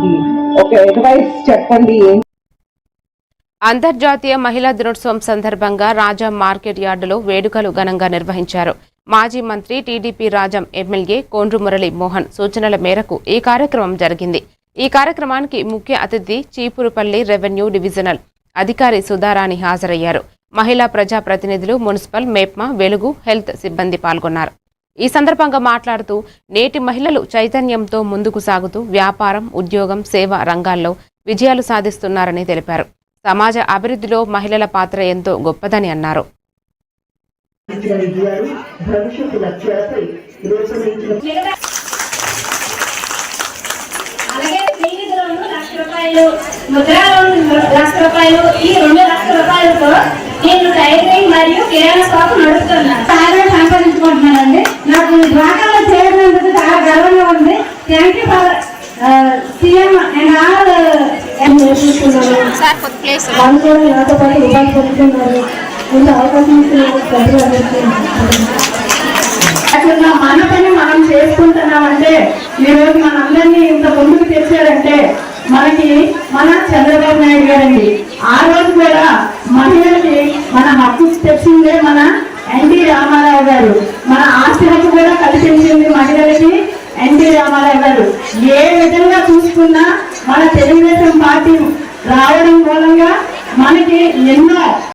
దానికి ఒక అడ్వైస్ చెప్పండి. అంతర్జాతీయ మహిళా దినోత్సవం సందర్భంగా రాజా మార్కెట్ యార్డులో వేడుకలు ఘనంగా నిర్వహించారు. మాజీ మంత్రి టీడీపీ రాజం ఎమ్మెల్యే కోండ్రు మురళీ మోహన్ సూచనల మేరకు ఈ కార్యక్రమం జరిగింది. ఈ కార్యక్రమానికి ముఖ్య అతిథి చీపురుపల్లి రెవెన్యూ డివిజనల్ అధికారి సుధారాణి హాజరయ్యారు. మహిళా ప్రజాప్రతినిధులు, మున్సిపల్, మేప్మా, వెలుగు, హెల్త్ సిబ్బంది పాల్గొన్నారు. ఈ సందర్భంగా మాట్లాడుతూ నేటి మహిళలు చైతన్యంతో ముందుకు సాగుతూ వ్యాపారం, ఉద్యోగం, సేవ రంగాల్లో విజయాలు సాధిస్తున్నారని తెలిపారు. సమాజ అభివృద్ధిలో మహిళల పాత్ర ఎంతో గొప్పదని అన్నారు. నేను టైలరింగ్ మరియు కిరాణా షాప్ నడుపుతున్నాను. చాలా సంపాదించుకుంటున్నానండి. నాకు డ్వాక్రాలో చేరినందుకు చాలా గర్వంగా ఉంది. Thank you for CM and all. నాతో పాటు ఉపాధి పొందుతున్నారు. ముందు అవకాశం అట్లా మన పని మనం చేసుకుంటున్నామంటే ఈరోజు మనందరినీ ఇంత ముందుకు తెచ్చారంటే మనకి మన చంద్రబాబు నాయుడు గారండి. ఆ రోజు కూడా మహిళలకి మన హక్కు తెచ్చిందే మన ఎన్టీ రామారావు గారు. మన ఆస్తి హక్కు కూడా కల్పించింది మహిళలకి ఎన్టీ రామారావు గారు. ఏ విధంగా చూసుకున్నా మన తెలుగుదేశం పార్టీ రావడం మూలంగా మనకి ఎన్నో